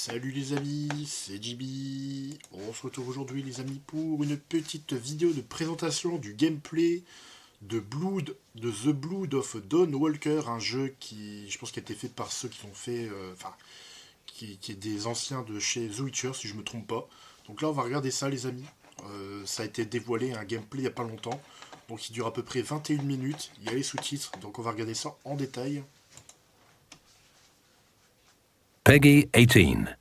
Salut les amis, c'est JB. On se retrouve aujourd'hui les amis pour une petite vidéo de présentation du gameplay de The Blood of Dawnwalker, un jeu qui, je pense, qui a été fait par ceux qui ont fait, qui est des anciens de chez The Witcher si je me trompe pas. Donc là on va regarder ça les amis. Ça a été dévoilé un gameplay il n'y a pas longtemps, donc il dure à peu près 21 minutes. Il y a les sous-titres, donc on va regarder ça en détail. Peggy 18.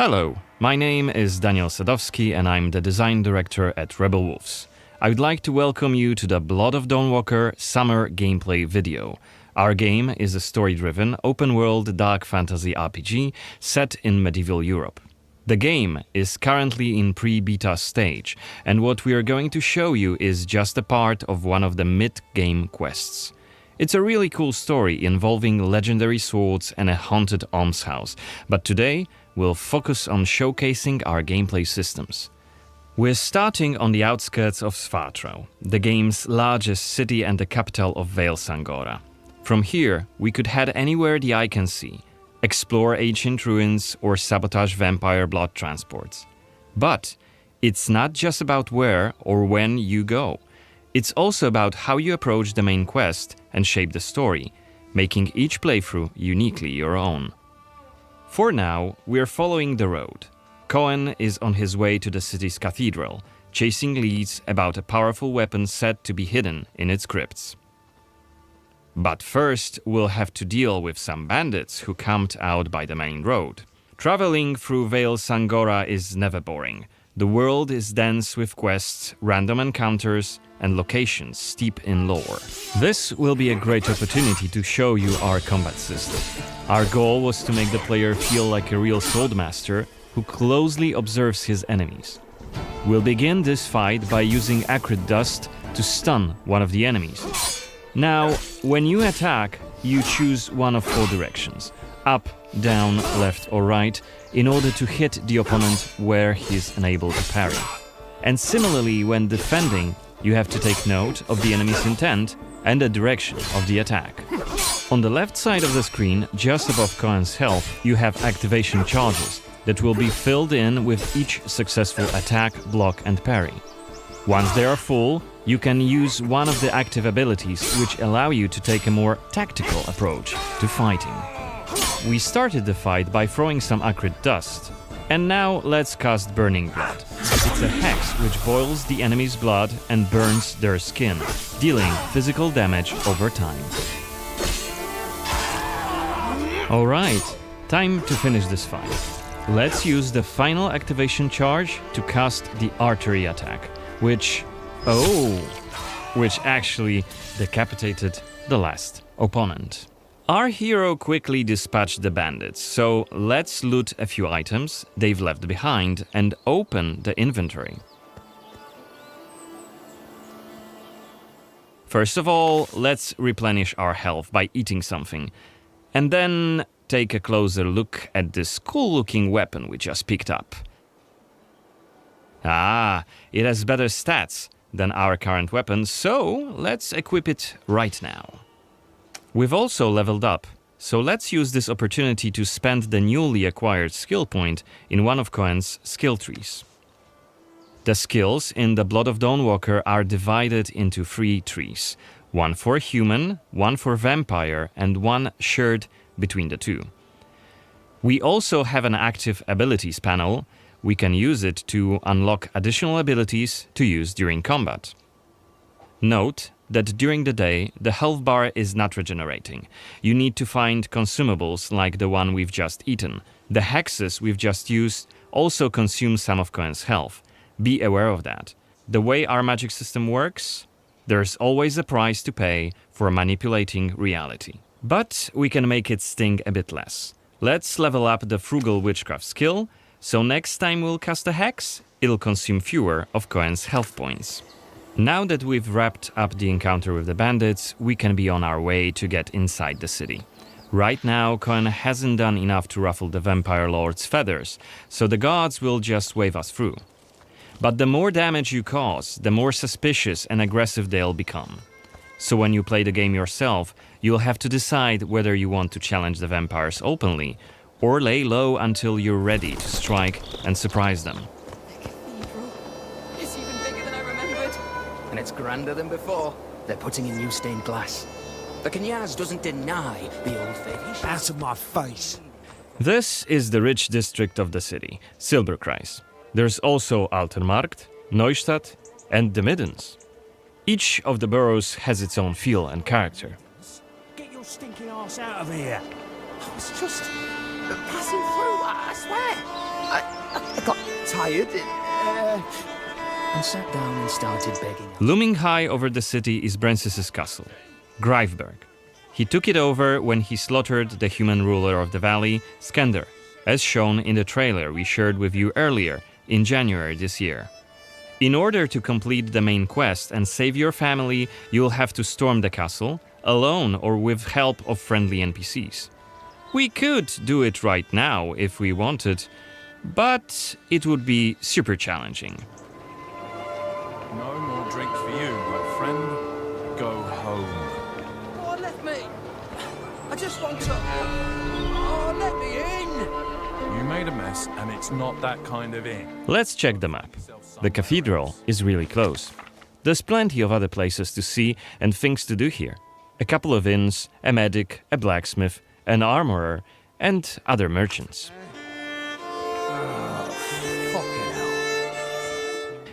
Hello, my name is Daniel Sadowski and I'm the design director at Rebel Wolves. I would like to welcome you to the Blood of Dawnwalker summer gameplay video. Our game is a story-driven, open-world dark fantasy RPG set in medieval Europe. The game is currently in pre-beta stage, and what we are going to show you is just a part of one of the mid-game quests. It's a really cool story involving legendary swords and a haunted almshouse, but today we'll focus on showcasing our gameplay systems. We're starting on the outskirts of Svatro, the game's largest city and the capital of Vale Sangora. From here, we could head anywhere the eye can see, explore ancient ruins or sabotage vampire blood transports. But it's not just about where or when you go. It's also about how you approach the main quest and shape the story, making each playthrough uniquely your own. For now, we're following the road. Cohen is on his way to the city's cathedral, chasing leads about a powerful weapon said to be hidden in its crypts. But first, we'll have to deal with some bandits who camped out by the main road. Traveling through Vale Sangora is never boring. The world is dense with quests, random encounters, and locations steep in lore. This will be a great opportunity to show you our combat system. Our goal was to make the player feel like a real swordmaster who closely observes his enemies. We'll begin this fight by using acrid dust to stun one of the enemies. Now, when you attack, you choose one of four directions: up, down, left or right, in order to hit the opponent where he is unable to parry. And similarly, when defending, you have to take note of the enemy's intent and the direction of the attack. On the left side of the screen, just above Cohen's health, you have activation charges that will be filled in with each successful attack, block and parry. Once they are full, you can use one of the active abilities which allow you to take a more tactical approach to fighting. We started the fight by throwing some acrid dust. And now let's cast Burning Blood. It's a hex which boils the enemy's blood and burns their skin, dealing physical damage over time. Alright, time to finish this fight. Let's use the final activation charge to cast the artery attack, which actually decapitated the last opponent. Our hero quickly dispatched the bandits, so let's loot a few items they've left behind and open the inventory. First of all, let's replenish our health by eating something, and then take a closer look at this cool-looking weapon we just picked up. Ah, it has better stats than our current weapon, so let's equip it right now. We've also leveled up, so let's use this opportunity to spend the newly acquired skill point in one of Cohen's skill trees. The skills in the Blood of Dawnwalker are divided into 3 trees, one for human, one for vampire, and one shared between the two. We also have an active abilities panel. We can use it to unlock additional abilities to use during combat. Note that during the day, the health bar is not regenerating. You need to find consumables like the one we've just eaten. The hexes we've just used also consume some of Cohen's health. Be aware of that. The way our magic system works, there's always a price to pay for manipulating reality. But we can make it sting a bit less. Let's level up the frugal witchcraft skill, so next time we'll cast a hex, it'll consume fewer of Cohen's health points. Now that we've wrapped up the encounter with the bandits, we can be on our way to get inside the city. Right now, Cohen hasn't done enough to ruffle the vampire lord's feathers, so the gods will just wave us through. But the more damage you cause, the more suspicious and aggressive they'll become. So when you play the game yourself, you'll have to decide whether you want to challenge the vampires openly, or lay low until you're ready to strike and surprise them. It's even bigger than I remembered. And it's grander than before. They're putting in new stained glass. The Knyaz doesn't deny the old faith. Out of my face. This is the rich district of the city, Silberkreis. There's also Altenmarkt, Neustadt, and the Middens. Each of the boroughs has its own feel and character. Get your stinking ass out of here. I was just passing through, I swear. I got tired and sat down and started begging. Looming high over the city is Brensis' castle, Greifberg. He took it over when he slaughtered the human ruler of the valley, Skender, as shown in the trailer we shared with you earlier in January this year. In order to complete the main quest and save your family, you'll have to storm the castle, alone or with help of friendly NPCs. We could do it right now if we wanted, but it would be super challenging. No more drink for you, my friend. Go home. Oh, let me. I just want to. Oh, let me in. You made a mess, and it's not that kind of inn. Let's check the map. The cathedral is really close. There's plenty of other places to see and things to do here. A couple of inns, a medic, a blacksmith, an armorer, and other merchants. Fucking hell.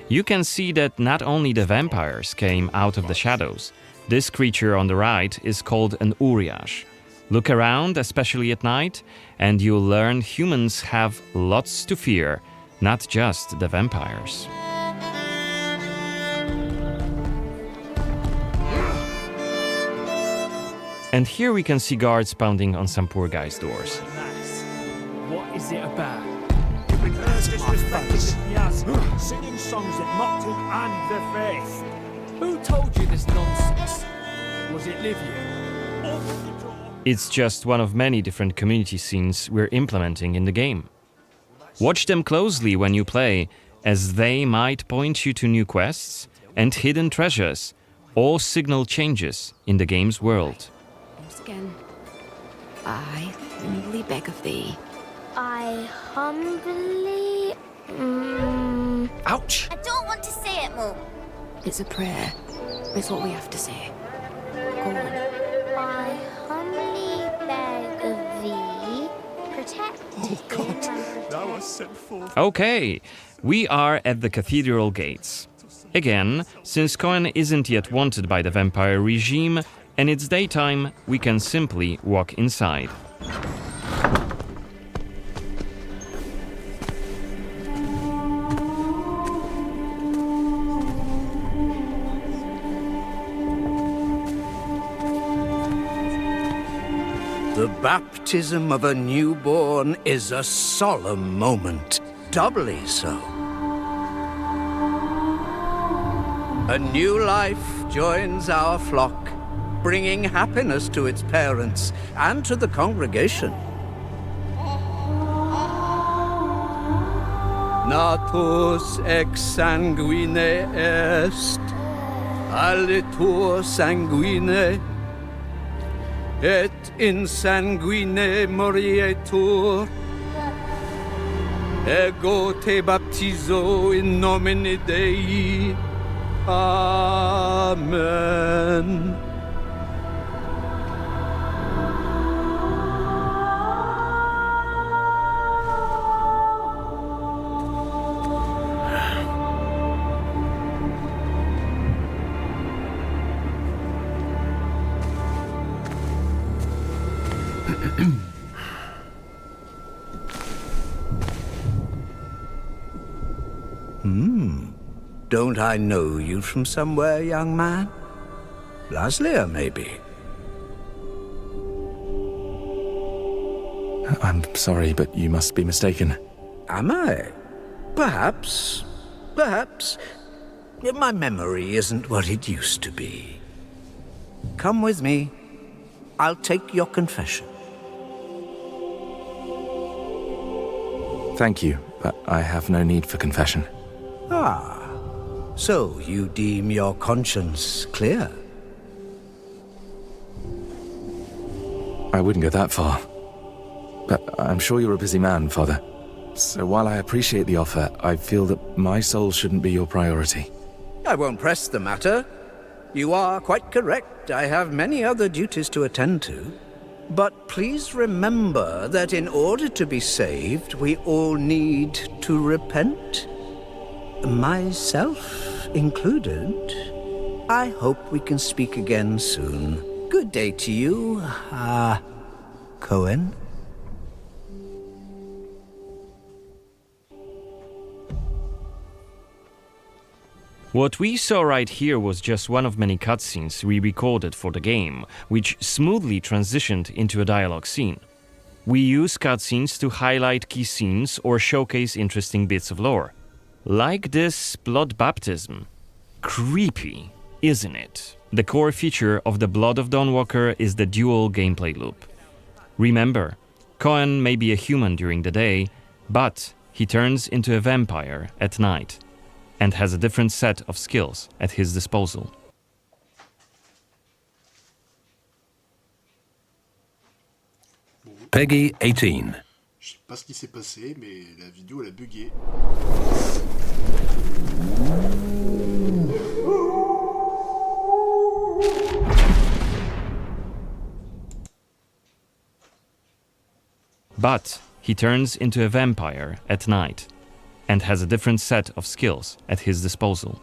You can see that not only the vampires came out of the shadows. This creature on the right is called an Uriash. Look around, especially at night, and you'll learn humans have lots to fear, not just the vampires. And here we can see guards pounding on some poor guy's doors. What is it about? Disrespecting the Knyaz, singing songs that mocked him and the faith. Who told you this nonsense? Was it Livia? It's just one of many different community scenes we're implementing in the game. Watch them closely when you play, as they might point you to new quests and hidden treasures, or signal changes in the game's world. Once again, I humbly beg of thee. I humbly... Ouch! I don't want to say it, Mum. It's a prayer. It's what we have to say. Go on. I humbly beg of thee, protect him and Thou art sent forth. Okay, we are at the cathedral gates. Again, since Cohen isn't yet wanted by the vampire regime, and it's daytime, we can simply walk inside. The baptism of a newborn is a solemn moment, doubly so. A new life joins our flock, bringing happiness to its parents and to the congregation. Natus ex sanguine est, alitur sanguine, et in sanguine morietur. Ego te baptizo in nomine Dei. Amen. Don't I know you from somewhere, young man? Laslia, maybe? I'm sorry, but you must be mistaken. Am I? Perhaps. Perhaps. My memory isn't what it used to be. Come with me. I'll take your confession. Thank you, but I have no need for confession. Ah, so you deem your conscience clear? I wouldn't go that far. But I'm sure you're a busy man, Father. So while I appreciate the offer, I feel that my soul shouldn't be your priority. I won't press the matter. You are quite correct. I have many other duties to attend to. But please remember that in order to be saved, we all need to repent. Myself included. I hope we can speak again soon. Good day to you, Cohen. What we saw right here was just one of many cutscenes we recorded for the game, which smoothly transitioned into a dialogue scene. We use cutscenes to highlight key scenes or showcase interesting bits of lore. Like this blood baptism. Creepy, isn't it? The core feature of the Blood of Dawnwalker is the dual gameplay loop. Remember, Cohen may be a human during the day, but he turns into a vampire at night, and has a different set of skills at his disposal. Peggy 18. Je sais pas ce qui s'est passé, mais la vidéo elle a bugué. But he turns into a vampire at night, and has a different set of skills at his disposal.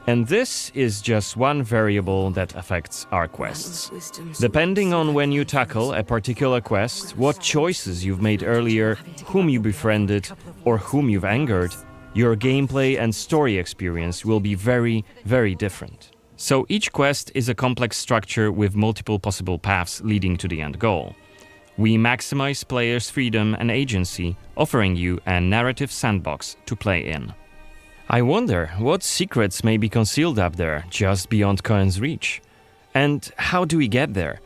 And this is just one variable that affects our quests. Depending on when you tackle a particular quest, what choices you've made earlier, whom you befriended, or whom you've angered, your gameplay and story experience will be very, very different. So each quest is a complex structure with multiple possible paths leading to the end goal. We maximize players' freedom and agency, offering you a narrative sandbox to play in. I wonder what secrets may be concealed up there, just beyond Cohen's reach. And how do we get there?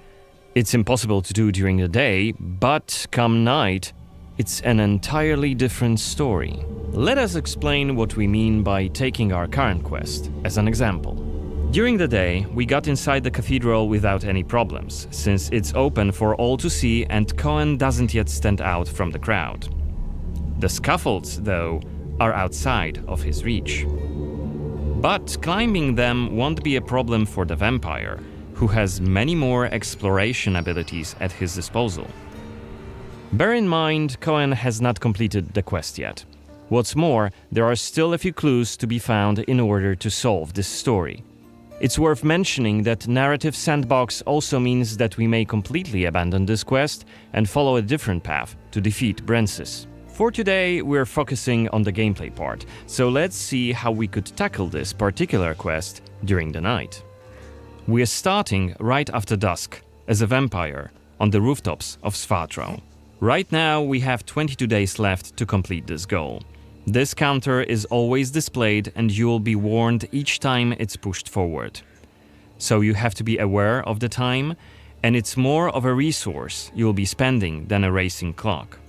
It's impossible to do during the day, but come night, it's an entirely different story. Let us explain what we mean by taking our current quest as an example. During the day, we got inside the cathedral without any problems, since it's open for all to see and Cohen doesn't yet stand out from the crowd. The scaffolds, though, are outside of his reach. But climbing them won't be a problem for the vampire, who has many more exploration abilities at his disposal. Bear in mind, Cohen has not completed the quest yet. What's more, there are still a few clues to be found in order to solve this story. It's worth mentioning that narrative sandbox also means that we may completely abandon this quest and follow a different path to defeat Brensis. For today, we're focusing on the gameplay part, so let's see how we could tackle this particular quest during the night. We're starting right after dusk, as a vampire, on the rooftops of Svatro. Right now, we have 22 days left to complete this goal. This counter is always displayed and you will be warned each time it's pushed forward. So you have to be aware of the time, and it's more of a resource you'll be spending than a racing clock.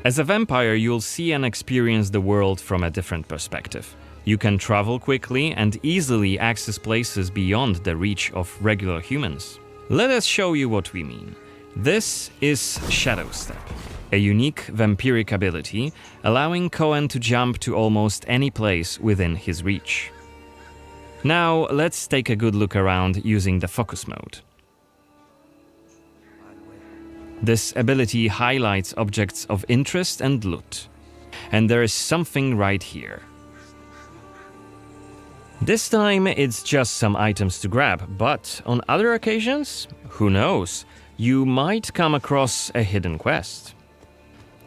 As a vampire, you'll see and experience the world from a different perspective. You can travel quickly and easily access places beyond the reach of regular humans. Let us show you what we mean. This is Shadow Step, a unique vampiric ability allowing Cohen to jump to almost any place within his reach. Now let's take a good look around using the focus mode. This ability highlights objects of interest and loot. And there is something right here. This time it's just some items to grab, but on other occasions, who knows? You might come across a hidden quest.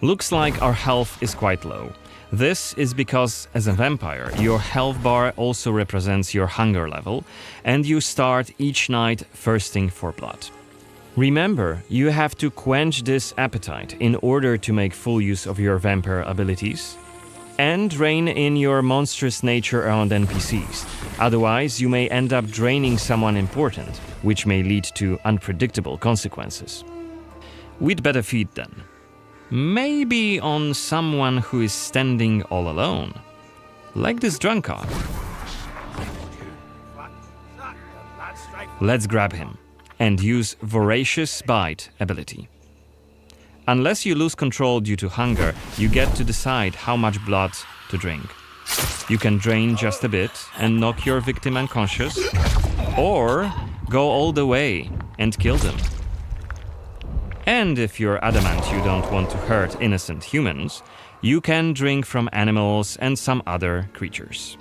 Looks like our health is quite low. This is because, as a vampire, your health bar also represents your hunger level, and you start each night thirsting for blood. Remember, you have to quench this appetite in order to make full use of your vampire abilities and rein in your monstrous nature around NPCs. Otherwise, you may end up draining someone important, which may lead to unpredictable consequences. We'd better feed then. Maybe on someone who is standing all alone. Like this drunkard. Let's grab him and use Voracious Bite ability. Unless you lose control due to hunger, you get to decide how much blood to drink. You can drain just a bit and knock your victim unconscious, or go all the way and kill them. And if you're adamant you don't want to hurt innocent humans, you can drink from animals and some other creatures.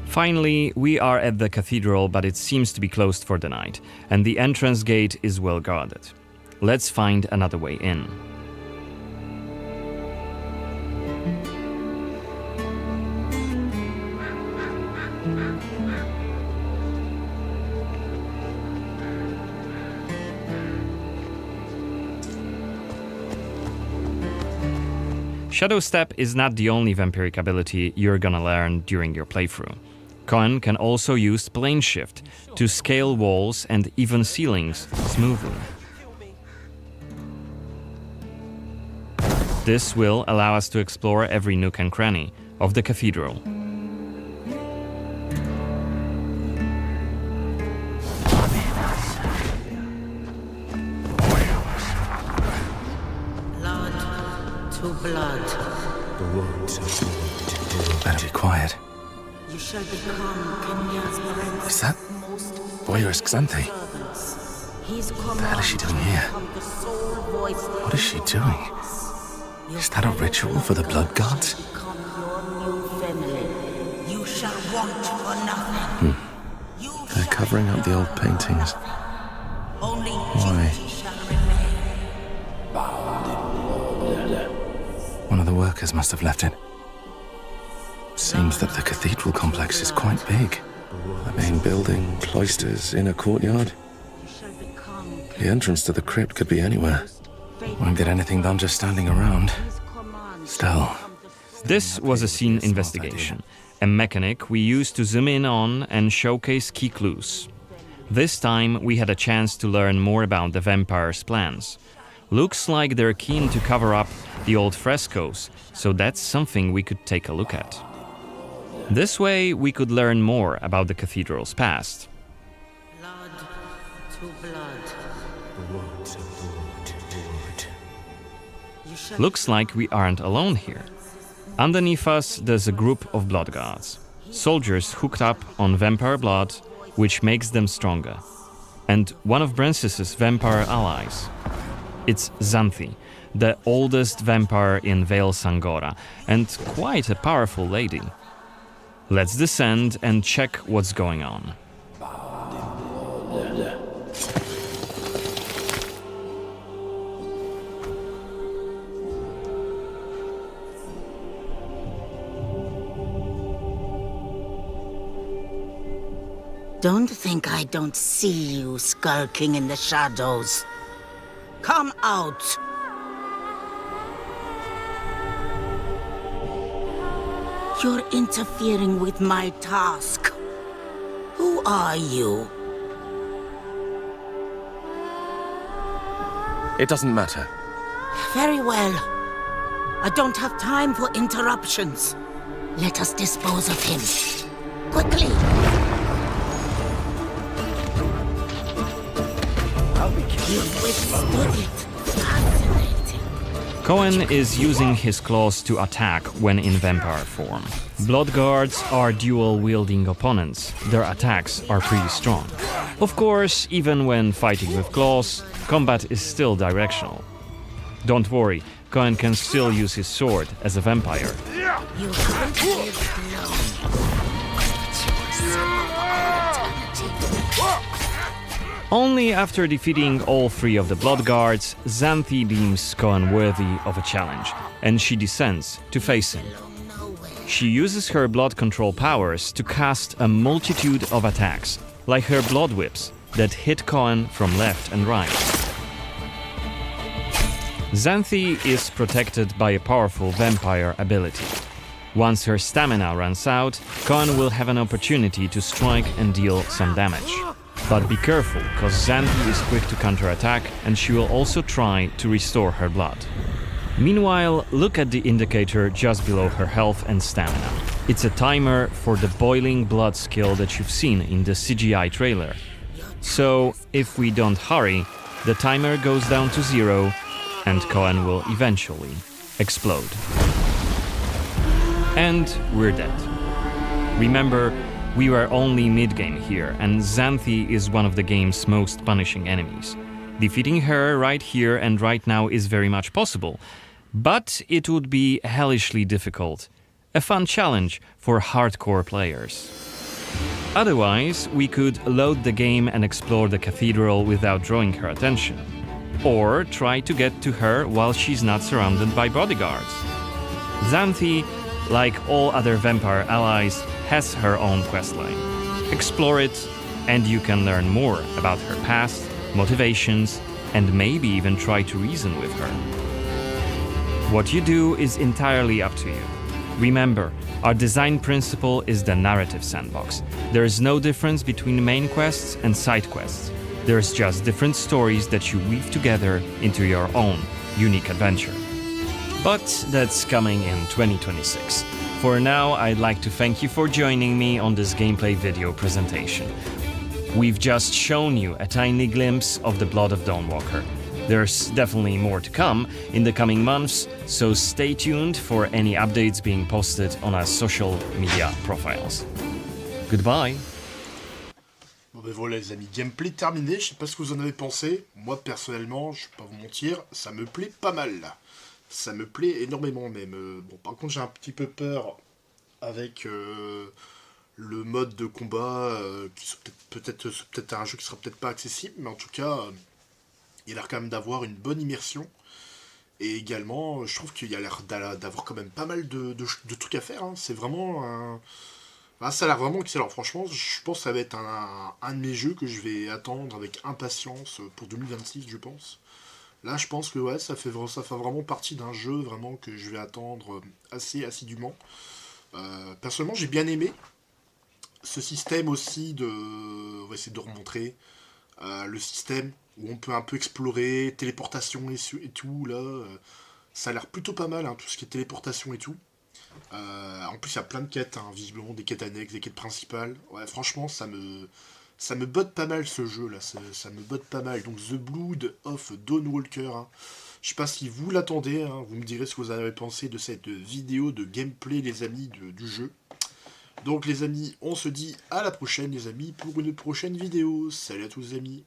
Finally, we are at the cathedral, but it seems to be closed for the night, and the entrance gate is well guarded. Let's find another way in. Shadow Step is not the only vampiric ability you're gonna learn during your playthrough. Cohen can also use Plane Shift to scale walls and even ceilings smoothly. This will allow us to explore every nook and cranny of the cathedral. Blood to blood. Better be quiet. You shall become Kenya's prince. Is that voyeurist Xanthi? What the hell is she doing here? What is she doing? Is that a ritual for the blood gods? Become your new family. You shall want for nothing. They're covering up the old paintings. Only Why? duty shall remain. One of the workers must have left it. Seems that the cathedral complex is quite big. The main building, cloisters, inner courtyard. The entrance to the crypt could be anywhere. Won't get anything done just standing around. Still. This was a scene investigation, a mechanic we used to zoom in on and showcase key clues. This time we had a chance to learn more about the vampire's plans. Looks like they're keen to cover up the old frescoes, so that's something we could take a look at. This way, we could learn more about the cathedral's past. Blood to blood. Looks like we aren't alone here. Underneath us, there's a group of blood guards. Soldiers hooked up on vampire blood, which makes them stronger. And one of Brances's vampire allies. It's Xanthi, the oldest vampire in Vale Sangora, and quite a powerful lady. Let's descend and check what's going on. Don't think I don't see you skulking in the shadows. Come out! You're interfering with my task. Who are you? It doesn't matter. Very well. I don't have time for interruptions. Let us dispose of him. Quickly! You've withstood it. Fascinating. Cohen is using his claws to attack when in vampire form. Blood guards are dual-wielding opponents. Their attacks are pretty strong. Of course, even when fighting with claws, combat is still directional. Don't worry, Cohen can still use his sword as a vampire. You haven't lived long. But you will suffer for eternity. Only after defeating all three of the blood guards, Xanthi deems Cohen worthy of a challenge, and she descends to face him. She uses her blood control powers to cast a multitude of attacks, like her blood whips that hit Cohen from left and right. Xanthi is protected by a powerful vampire ability. Once her stamina runs out, Cohen will have an opportunity to strike and deal some damage. But be careful, cause Xanthi is quick to counterattack and she will also try to restore her blood. Meanwhile, look at the indicator just below her health and stamina. It's a timer for the boiling blood skill that you've seen in the CGI trailer. So, if we don't hurry, the timer goes down to 0 and Cohen will eventually explode. And we're dead. Remember, we were only mid-game here, and Xanthi is one of the game's most punishing enemies. Defeating her right here and right now is very much possible, but it would be hellishly difficult. A fun challenge for hardcore players. Otherwise, we could load the game and explore the cathedral without drawing her attention. Or try to get to her while she's not surrounded by bodyguards. Xanthi, like all other vampire allies, has her own questline. Explore it, and you can learn more about her past, motivations, and maybe even try to reason with her. What you do is entirely up to you. Remember, our design principle is the narrative sandbox. There is no difference between main quests and side quests. There's just different stories that you weave together into your own unique adventure. But that's coming in 2026. For now, I'd like to thank you for joining me on this gameplay video presentation. We've just shown you a tiny glimpse of the Blood of Dawnwalker. There's definitely more to come in the coming months, so stay tuned for any updates being posted on our social media profiles. Goodbye! Bon ben voilà les amis, gameplay terminé, je sais pas ce que vous en avez pensé. Moi personnellement, je vais pas vous mentir, ça me plaît pas mal. Ça me plaît énormément même. Bon par contre j'ai un petit peu peur avec le mode de combat, qui peut-être un jeu qui sera peut-être pas accessible, mais en tout cas il a l'air quand même d'avoir une bonne immersion. Et également je trouve qu'il y a l'air d'avoir quand même pas mal de trucs à faire, hein. C'est vraiment un... Ah, ça a l'air vraiment excellent, franchement, je pense que ça va être un de mes jeux que je vais attendre avec impatience pour 2026, je pense. Là, je pense que ouais, ça fait vraiment partie d'un jeu vraiment que je vais attendre assez assidûment. Personnellement, j'ai bien aimé ce système aussi de... On va essayer de remontrer le système où on peut un peu explorer, téléportation et tout, là. Ça a l'air plutôt pas mal, hein, tout ce qui est téléportation et tout. En plus il y a plein de quêtes, hein, visiblement des quêtes annexes, des quêtes principales. Ouais franchement ça me botte pas mal ce jeu là, ça me botte pas mal. Donc The Blood of Dawnwalker, hein. Je sais pas si vous l'attendez, hein, vous me direz ce que vous avez pensé de cette vidéo de gameplay les amis du jeu. Donc les amis, on se dit à la prochaine les amis pour une prochaine vidéo. Salut à tous les amis.